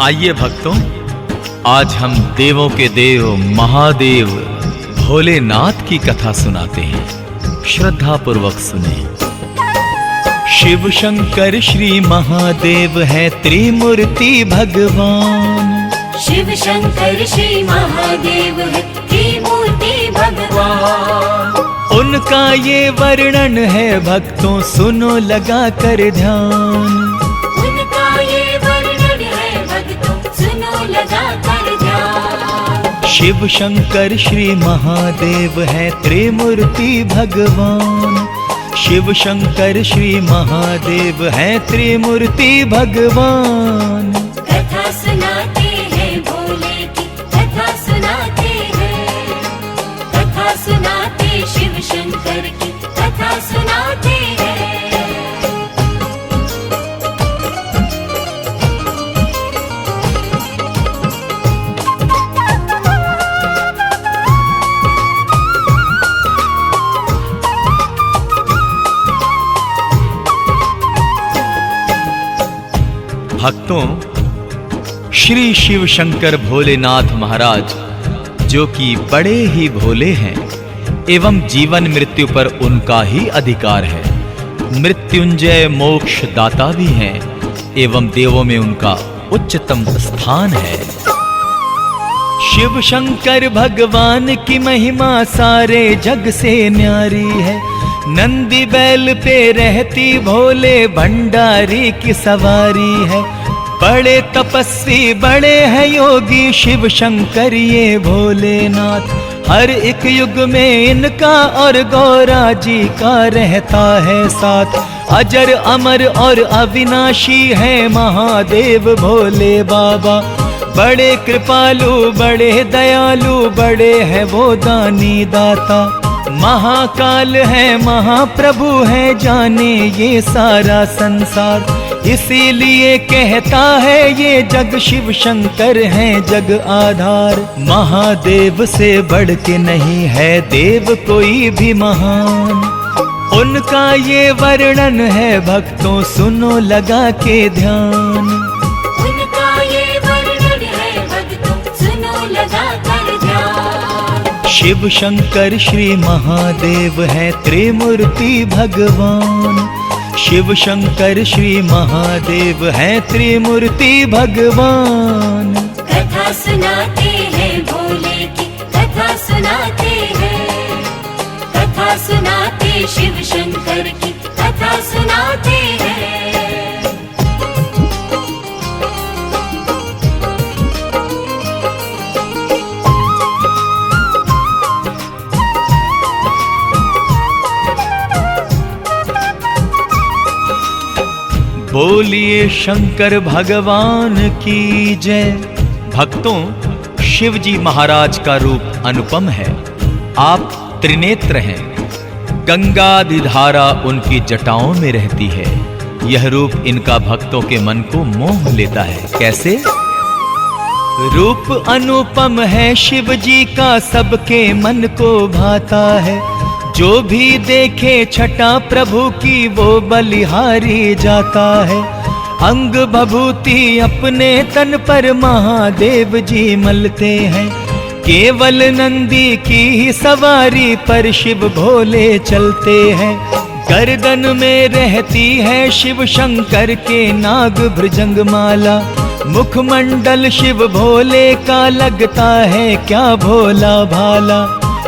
आइए भक्तों, आज हम देवों के देव महादेव भोलेनाथ की कथा सुनाते हैं। श्रद्धा पूर्वक सुने। शिव शंकर श्री महादेव है त्रिमूर्ति भगवान। शिव शंकर श्री महादेव है त्रिमूर्ति भगवान। उनका ये वर्णन है भक्तों, सुनो लगा कर ध्यान। उनका ये वर्णन है भक्तों, सुनो लगा कर ध्यान। शिव शंकर श्री महादेव है त्रिमूर्ति भगवान। शिव शंकर श्री महादेव है त्रिमूर्ति भगवान। कथा सुनाते हैं भोले की, कथा सुनाते हैं, कथा सुनाते शिव शंकर की, कथा सुनाते हैं। भक्तों, श्री शिव शंकर भोलेनाथ महाराज जो कि बड़े ही भोले हैं एवं जीवन मृत्यु पर उनका ही अधिकार है, मृत्युंजय मोक्ष दाता भी हैं एवं देवों में उनका उच्चतम स्थान है। शिव शंकर भगवान की महिमा सारे जग से न्यारी है। नंदी बैल पे रहती भोले भंडारी की सवारी है। बड़े तपस्वी बड़े हैं योगी शिव शंकर ये भोलेनाथ। हर एक युग में इनका और गौरा जी का रहता है साथ। अजर अमर और अविनाशी है महादेव भोले बाबा। बड़े कृपालु बड़े दयालु बड़े हैं वो दानी दाता। महाकाल है महाप्रभु है जाने ये सारा संसार। इसीलिए कहता है ये जग शिव शंकर है जग आधार। महादेव से बढ़ के नहीं है देव कोई भी महान। उनका ये वर्णन है भक्तों, सुनो लगा के ध्यान। उनका ये वर्णन है भक्तों, सुनो लगा कर ध्यान। शिव शंकर श्री महादेव है त्रिमूर्ति भगवान। शिव शंकर श्री महादेव है त्रिमूर्ति भगवान। कथा सुनाते हैं भोले की, कथा सुनाते हैं, कथा सुनाते शिव शंकर की, कथा सुनाते हैं। बोलिए शंकर भगवान की जय। भक्तों, शिव जी महाराज का रूप अनुपम है। आप त्रिनेत्र हैं। गंगादि धारा उनकी जटाओं में रहती है। यह रूप इनका भक्तों के मन को मोह लेता है। कैसे? रूप अनुपम है शिव जी का, सबके मन को भाता है। जो भी देखे छटा प्रभु की वो बलिहारी जाता है। अंग भभूति अपने तन पर महादेव जी मलते हैं। केवल नंदी की ही सवारी पर शिव भोले चलते हैं। गर्दन में रहती है शिव शंकर के नाग भृजंग माला। मुखमंडल शिव भोले का लगता है क्या भोला भाला।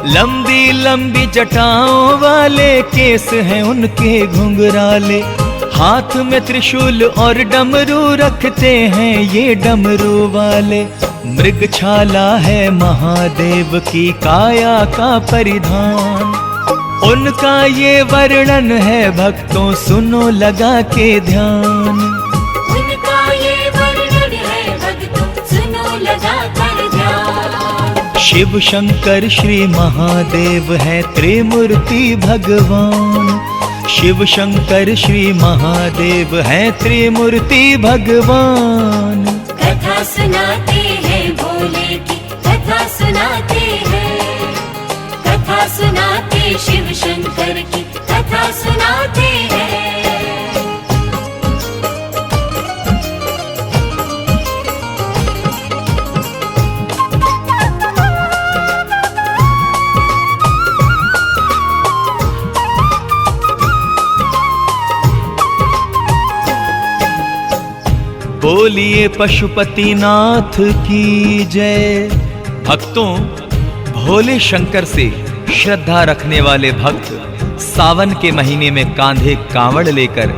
लंबी लंबी जटाओं वाले केस हैं उनके घुंघराले। हाथ में त्रिशूल और डमरू रखते हैं ये डमरू वाले। मृगछाला है महादेव की काया का परिधान। उनका ये वर्णन है भक्तों, सुनो लगा के ध्यान। उनका ये वर्णन है भक्तों, सुनो लगा कर ध्यान। शिव शंकर श्री महादेव है त्रिमूर्ति भगवान। शिव शंकर श्री महादेव है त्रिमूर्ति भगवान। कथा सुनाते हैं भोले की, कथा सुनाते हैं, कथा सुनाते शिव शंकर की, कथा सुनाते हैं। बोलिए पशुपतिनाथ की जय। भक्तों, भोले शंकर से श्रद्धा रखने वाले भक्त सावन के महीने में कांधे कांवड़ लेकर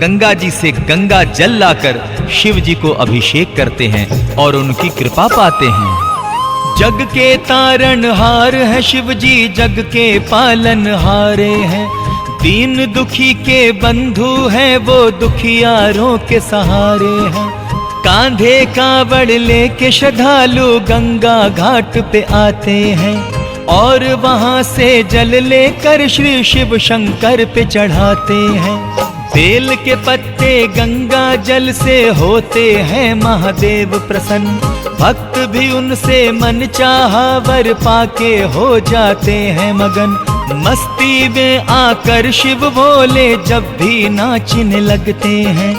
गंगा जी से गंगा जल लाकर शिव जी को अभिषेक करते हैं और उनकी कृपा पाते हैं। जग के तारणहार है शिव जी, जग के पालनहारे हैं। दीन दुखी के बंधु हैं, वो दुखियारों के सहारे हैं। कांधे कांवड़ लेके श्रद्धालु गंगा घाट पे आते हैं और वहां से जल लेकर श्री शिव शंकर पे चढ़ाते हैं। बेल के पत्ते गंगा जल से होते हैं महादेव प्रसन्न। भक्त भी उनसे मन चाहा वर पाके हो जाते हैं मगन। मस्ती में आकर शिव भोले जब भी नाचने लगते हैं।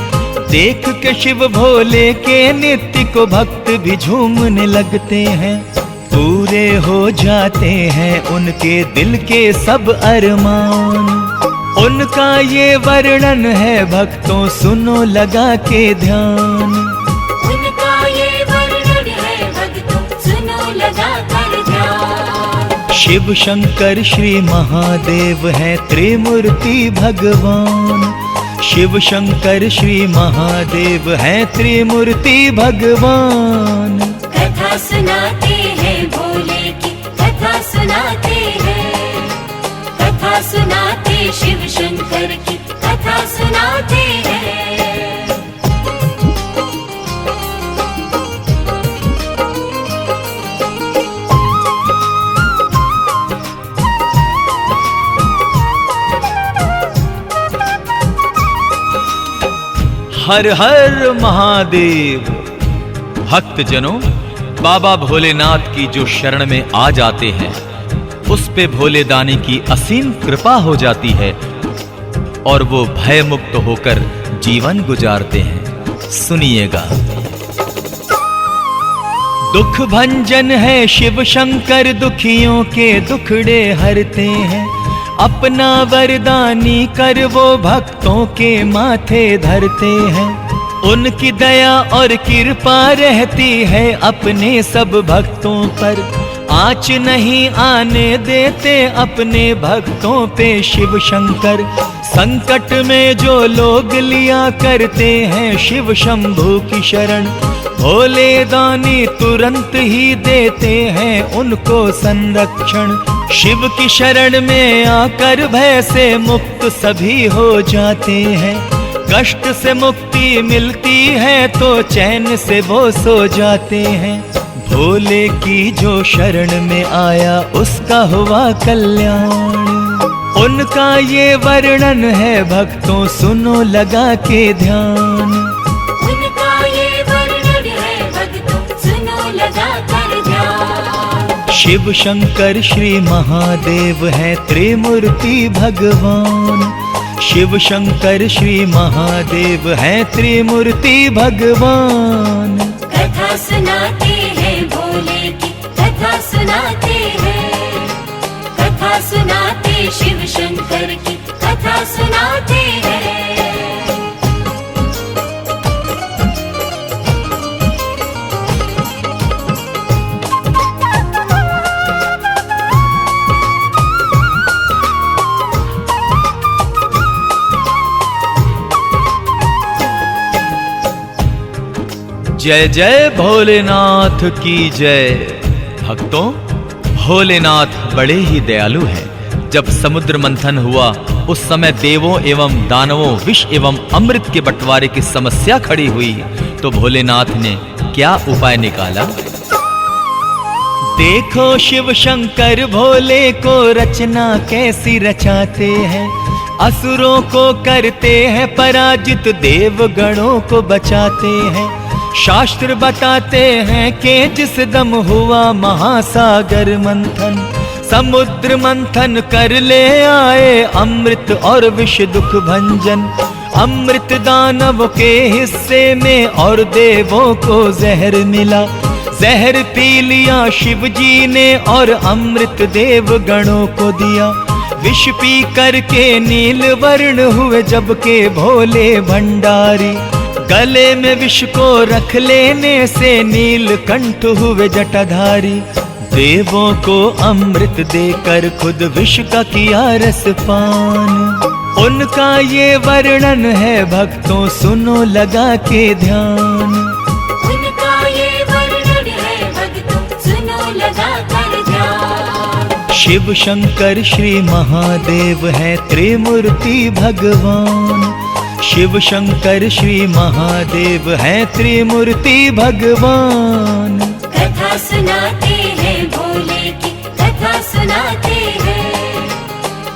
देख के शिव भोले के नृत्य को भक्त भी झूमने लगते हैं। पूरे हो जाते हैं उनके दिल के सब अरमान। उनका ये वर्णन है भक्तों, सुनो लगा के ध्यान। उनका ये वर्णन है भक्तों, सुनो लगा कर ध्यान। शिव शंकर श्री महादेव है त्रिमूर्ति भगवान। शिव शंकर श्री महादेव है त्रिमूर्ति भगवान। कथा सुनाते हैं भोले की, कथा सुनाते हैं। कथा सुनाते शिव शंकर की, कथा सुनाते हैं। हर हर महादेव। भक्तजनों, बाबा भोलेनाथ की जो शरण में आ जाते हैं उस पे भोले दानी की असीम कृपा हो जाती है और वो भय मुक्त होकर जीवन गुजारते हैं। सुनिएगा। दुख भंजन है शिव शंकर, दुखियों के दुखड़े हरते हैं। अपना वरदानी कर वो भक्तों के माथे धरते हैं। उनकी दया और कृपा रहती है अपने सब भक्तों पर। आँच नहीं आने देते अपने भक्तों पे शिव शंकर। संकट में जो लोग लिया करते हैं शिव शंभू की शरण, भोले दानी तुरंत ही देते हैं उनको संरक्षण। शिव की शरण में आकर भय से मुक्त सभी हो जाते हैं। कष्ट से मुक्ति मिलती है तो चैन से वो सो जाते हैं। भोले की जो शरण में आया उसका हुआ कल्याण। उनका ये वर्णन है भक्तों, सुनो लगा के ध्यान। उनका ये वर्णन है भक्तों, सुनो लगा कर ध्यान। शिव शंकर श्री महादेव है त्रिमूर्ति भगवान। शिव शंकर श्री महादेव है त्रिमूर्ति भगवान। कथा सुनाते हैं भोले की, कथा सुनाते हैं। कथा सुनाते शिव शंकर की, कथा सुनाते हैं। जय जय भोलेनाथ की जय। भक्तों, भोलेनाथ बड़े ही दयालु हैं। जब समुद्र मंथन हुआ उस समय देवों एवं दानवों विष एवं अमृत के बंटवारे की समस्या खड़ी हुई तो भोलेनाथ ने क्या उपाय निकाला? देखो शिव शंकर भोले को रचना कैसी रचाते हैं। असुरों को करते हैं पराजित, देवगणों को बचाते हैं। शास्त्र बताते हैं कि जिस दम हुआ महासागर मंथन, समुद्र मंथन कर ले आए अमृत और विष दुख भंजन। अमृत दानव के हिस्से में और देवों को जहर मिला। जहर पी लिया शिव जी ने और अमृत देव गणों को दिया। विष पी करके नील वर्ण हुए जबकि भोले भंडारी। गले में विष को रख लेने से नीलकंठ हुए जटाधारी। देवों को अमृत देकर खुद विष का किया रसपान। उनका ये वर्णन है भक्तों सुनो लगा के ध्यान। उनका ये वर्णन है भक्तों सुनो लगा कर ध्यान। शिव शंकर श्री महादेव है त्रिमूर्ति भगवान। शिव शंकर श्री महादेव है त्रिमूर्ति भगवान। कथा सुनाते हैं भोले की कथा सुनाते हैं।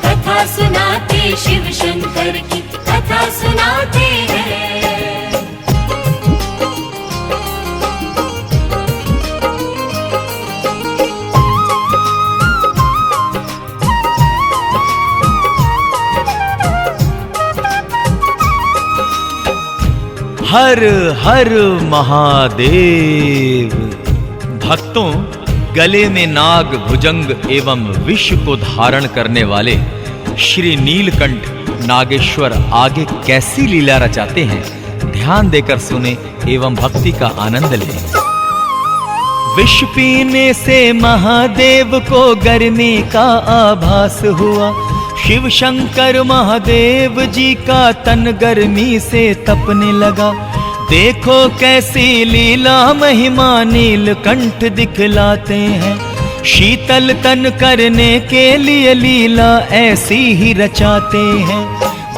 कथा सुनाते शिव शंकर की कथा सुनाते हैं। हर हर महादेव। भक्तों, गले में नाग भुजंग एवं विष को धारण करने वाले श्री नीलकंठ नागेश्वर आगे कैसी लीला रचाते हैं, ध्यान देकर सुने एवं भक्ति का आनंद लें। विष पीने से महादेव को गर्मी का आभास हुआ। शिव शंकर महादेव जी का तन गर्मी से तपने लगा। देखो कैसी लीला महिमा नीलकंठ दिखलाते हैं। शीतल तन करने के लिए लीला ऐसी ही रचाते हैं।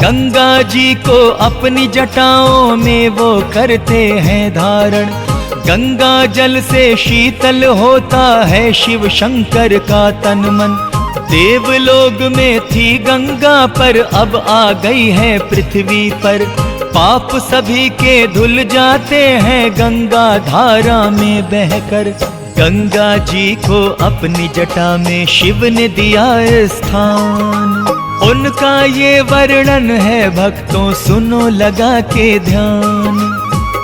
गंगा जी को अपनी जटाओं में वो करते हैं धारण। गंगा जल से शीतल होता है शिव शंकर का तन मन। देवलोक में थी गंगा पर अब आ गई है पृथ्वी पर। पाप सभी के धुल जाते हैं गंगा धारा में बहकर। गंगा जी को अपनी जटा में शिव ने दिया स्थान। उनका ये वर्णन है भक्तों सुनो लगा के ध्यान।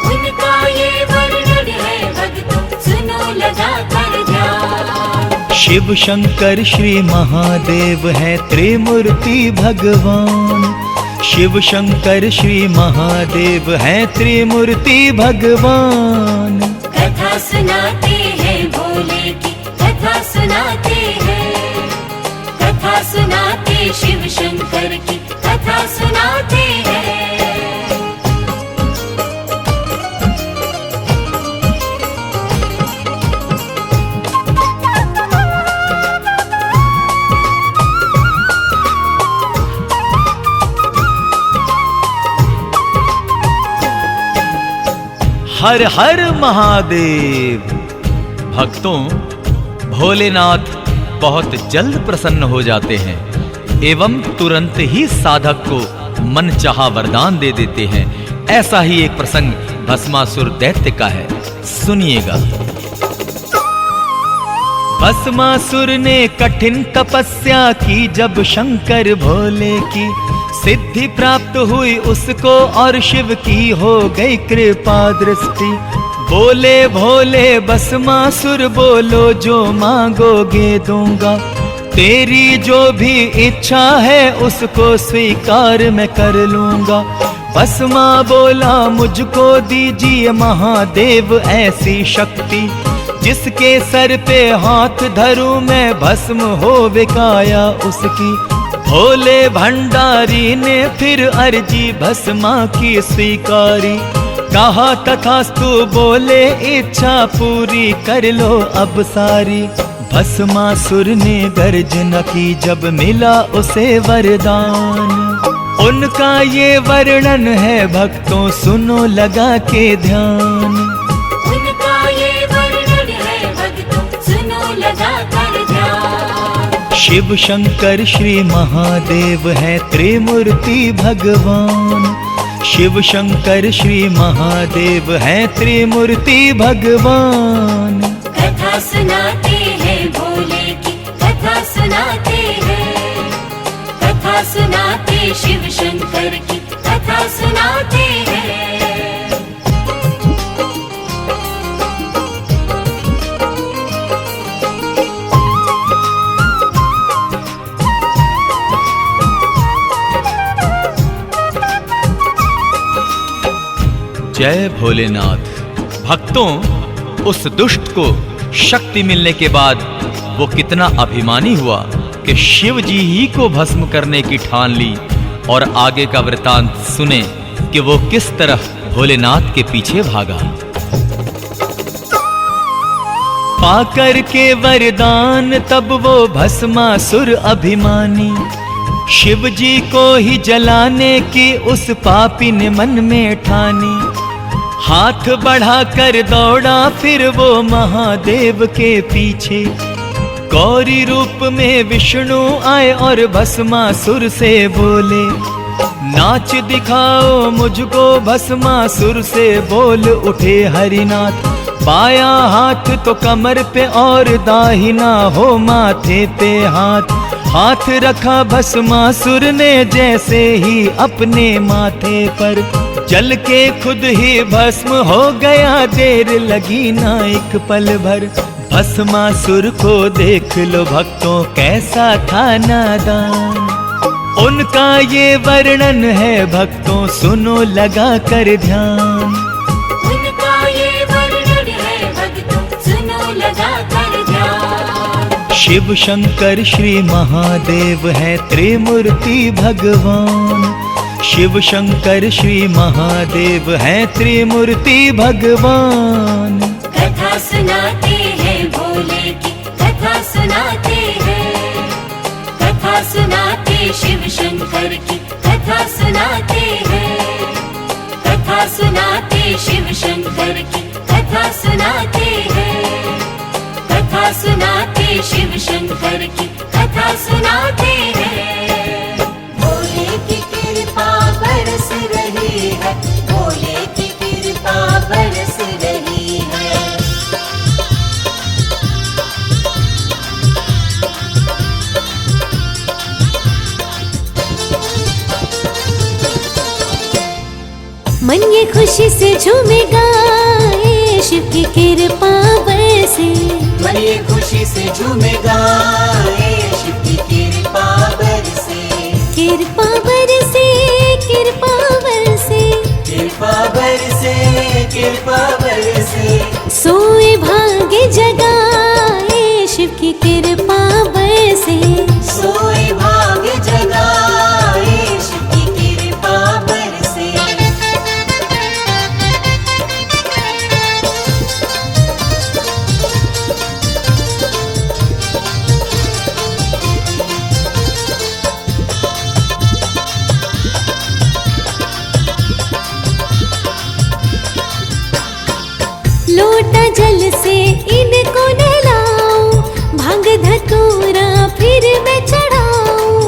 उनका ये वर्णन है भक्तों सुनो लगा कर ध्यान। शिव शंकर श्री महादेव है त्रिमूर्ति भगवान। शिव शंकर श्री महादेव है त्रिमूर्ति भगवान। कथा सुनाते हैं भोले की कथा सुनाते हैं। कथा सुनाते शिव शंकर की कथा सुनाते हैं। हर हर महादेव। भक्तों, भोलेनाथ बहुत जल्द प्रसन्न हो जाते हैं एवं तुरंत ही साधक को मनचाहा वरदान दे देते हैं। ऐसा ही एक प्रसंग भस्मासुर दैत्य का है, सुनिएगा। भस्मासुर ने कठिन तपस्या की जब शंकर भोले की। सिद्धि प्राप्त हुई उसको और शिव की हो गई कृपा दृष्टि। बोले भोले भस्मासुर बोलो जो मांगोगे दूंगा। तेरी जो भी इच्छा है उसको स्वीकार मैं कर लूंगा। भस्मा बोला मुझको दीजिए महादेव ऐसी शक्ति। जिसके सर पे हाथ धरूं मैं भस्म हो काया उसकी। भोले भंडारी ने फिर अर्जी भस्मा की स्वीकारी। कहा तथास्तु बोले इच्छा पूरी कर लो अब सारी। भस्मासुर ने गर्जना की जब मिला उसे वरदान। उनका ये वर्णन है भक्तों सुनो लगा के ध्यान। उनका ये वर्णन है भक्तों सुनो लगा कर ध्यान। शिव शंकर श्री महादेव है त्रिमूर्ति भगवान। शिव शंकर श्री महादेव है त्रिमूर्ति भगवान। कथा सुनाते हैं भोले की कथा सुनाते हैं। कथा सुनाते शिव शंकर की कथा सुनाते हैं। जय भोलेनाथ। भक्तों, उस दुष्ट को शक्ति मिलने के बाद वो कितना अभिमानी हुआ कि शिव जी ही को भस्म करने की ठान ली। और आगे का वृतांत सुने कि वो किस तरह भोलेनाथ के पीछे भागा। पाकर के वरदान तब वो भस्मासुर अभिमानी, शिव जी को ही जलाने की उस पापी ने मन में ठानी। हाथ बढ़ाकर दौड़ा फिर वो महादेव के पीछे, गौरी रूप में विष्णु आए और भस्मासुर से बोले, नाच दिखाओ मुझको भस्मासुर से। बोल उठे हरिनाथ, बाया हाथ तो कमर पे और दाहिना हो माथे पे हाथ। हाथ रखा भस्मासुर ने जैसे ही अपने माथे पर, जल के खुद ही भस्म हो गया, देर लगी ना एक पल भर। भस्मासुर को देख लो भक्तों कैसा था नादान, उनका ये वर्णन है भक्तों सुनो लगा कर ध्यान। उनका ये वर्णन है भक्तों सुनो लगा कर ध्यान। शिव शंकर श्री महादेव है त्रिमूर्ति भगवान, शिव शंकर श्री महादेव है त्रिमूर्ति भगवान। कथा सुनाते हैं भोले की, कथा सुनाते हैं, कथा सुनाते शिव शंकर की, कथा सुनाते हैं, कथा सुनाते शिव शंकर की, कथा सुनाते हैं, कथा सुनाते शिव शंकर की, कथा सुनाते हैं। भोले की कृपा बरस रही है, भोले की कृपा बरस रही है। मन ये खुशी से झूमेगा, ये शिव की कृपा बरसे। मन ये खुशी से झूमेगा, ये शिव की कृपा बरसे। कृपा बरसे, कृपा बरसे, कृपा बरसे, कृपा बरसे। सोए भाग्य जगाए शिव की कृपा बरसे। सोए भाग्य जगाए शिव की कृपा बरसे। लोटा जल से इनको नहलाऊं, भांग धतूरा फिर मैं चढ़ाऊं।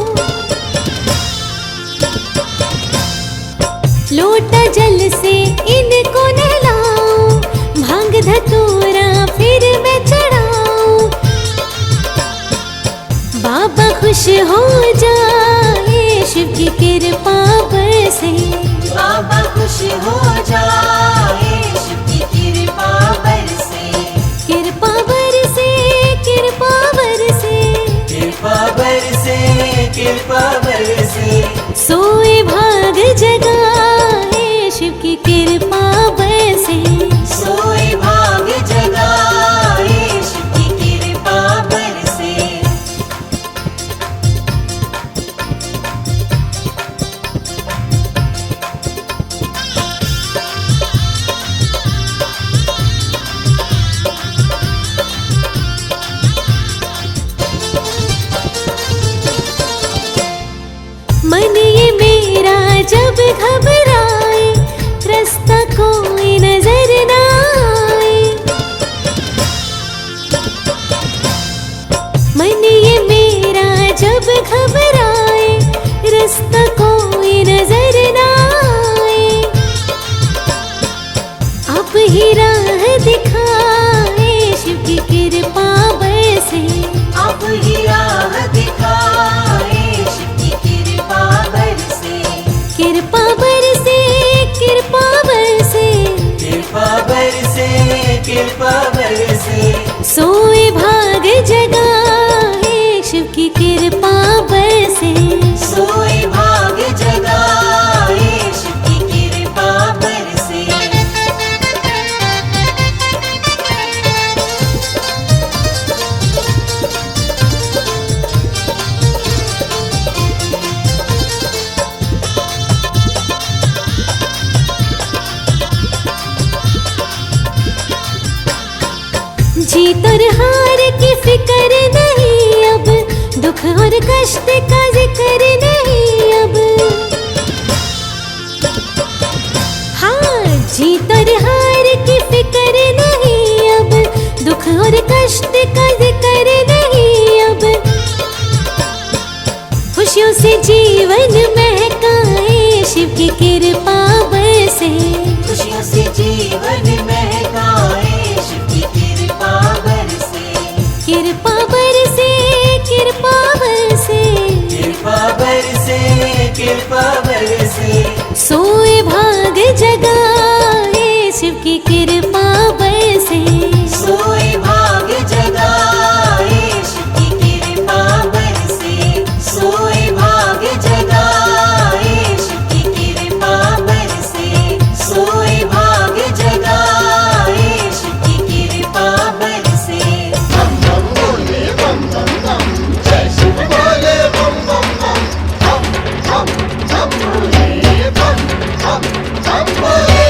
लोटा जल से इनको नहलाऊं, भांग धतूरा फिर मैं चढ़ाऊं। बाबा खुश हो जाए शिव की कृपा बरसे। बाबा खुश हो जाए शिव की कृपा बरसे। कृपा बरसे, कृपा बरसे, कृपा बरसे, कृपा बरसे। सोए भाग जगाए शिव की कृपा बरसे। सोए भाग्य जगाए शिव की कृपा बरसे। मन ये मेरा जब घबराए, रास्ता कोई नजर ना आए। मन ये मेरा जब घबराए, रास्ता कोई नजर ना आए। अब ही राह दिखाए शिव की कृपा बरसे। अब ही राह दिखाए शिव की कृपा बरसे। कृपा बरसे, जीत और हार की फिक्र नहीं अब, दुख और कष्ट का जिक्र नहीं अब। हाँ, जीत और हार की फिक्र नहीं अब, दुख और कष्ट का जिक्र नहीं अब। खुशियों से जीवन महकाए शिव की कृपा बरसे, खुशियों से जीवन महकाए शिव की कृपा बरसे। कृपा बरसे, कृपा बरसे, कृपा बरसे, कृपा बरसे। सोए भाग जगाए शिव की कृपा बरसे, सोए भाग जगाए शिव की कृपा बरसे। सोए भाग जगाए शिव की कृपा बरसे। सोए भाग जगाए शिव की कृपा बरसे। बम बम बोले बम बम बम, जय शिव बोले बम बम बम, बम बम बम बोले बम बम बम बोले।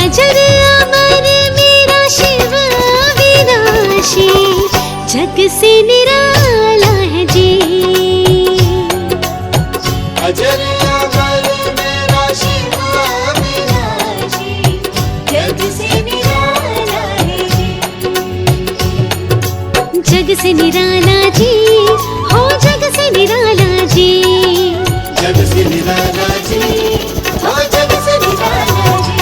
अजर अमर मेरा शिव अविनाशी, जग से निराला है जी। अजर अमर मेरा शिव अविनाशी, जग से निराला है जी। जग से निराला जी, हो जग से निराला जी। जग से निराला जी, हो जग से निराला जी।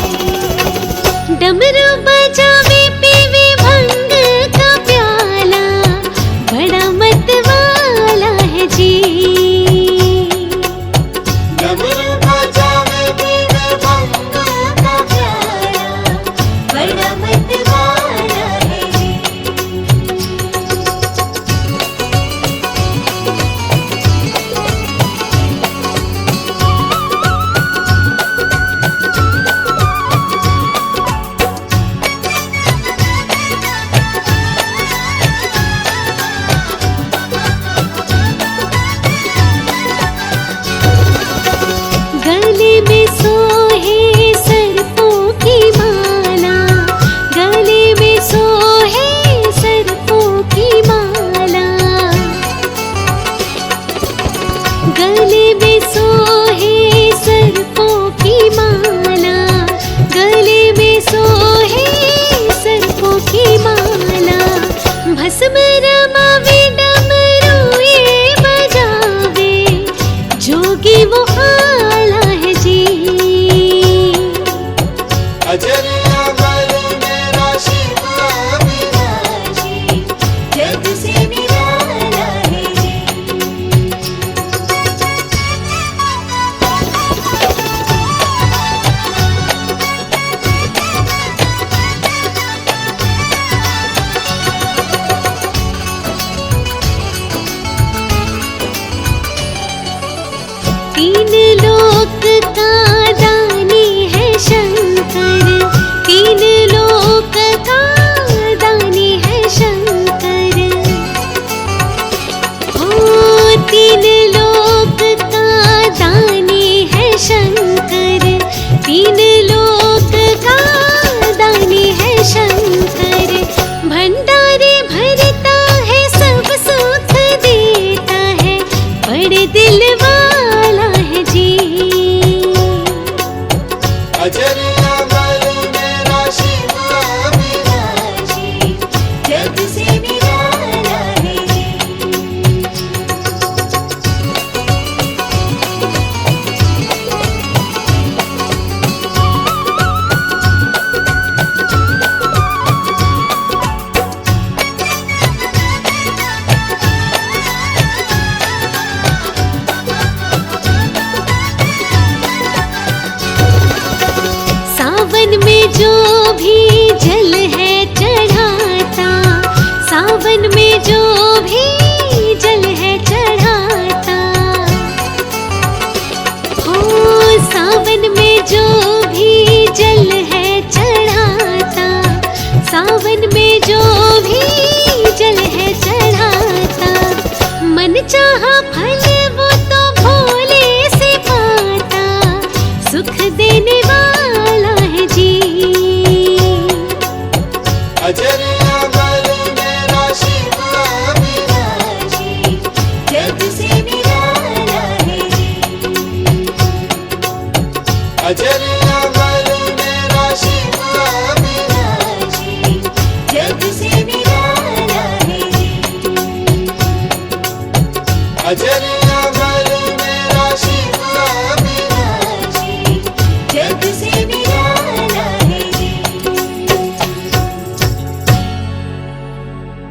डमरू बजावे पीवे भंग का प्याला, बड़ा मत वाला है जी। डमरू बजावे पीवे भंग का प्याला, बड़ा मत वाला है जी। गले में सोहे सर्पों की माला, गले में सोहे सर्पों की माला। गले में सोहे सर्पों की माला, गले में सोहे सर्पों की माला। भस्म रमावे डमरुए बजावे, जोगी वो आला है जी। अजर अमर मेरा शिव अविनाशी, जग से निराला है जी। तीन लोक का दानी है शंकर, तीन लोक का दानी है शंकर। हो तीन लोक का दानी है शंकर, तीन लोक का दानी है शंकर। भंडारे भरता है सब सुख देता है, बड़े दिल वाला है जी। अजर अमर मेरा शिव अविनाशी, जग से निराला है जी। सावन में जो भी जल है चढ़ाता, सावन में जो भी जल है चढ़ाता। हो सावन में जो भी जल है चढ़ाता, सावन में जो चाहा फल वो तो भोले से पाता, सुख देने वाला है जी। अजर अमर मेरा शिव अविनाशी, जग से निराला है जी। अजर अमर मेरा शिव अविनाशी, जग से निराला है जी। अजर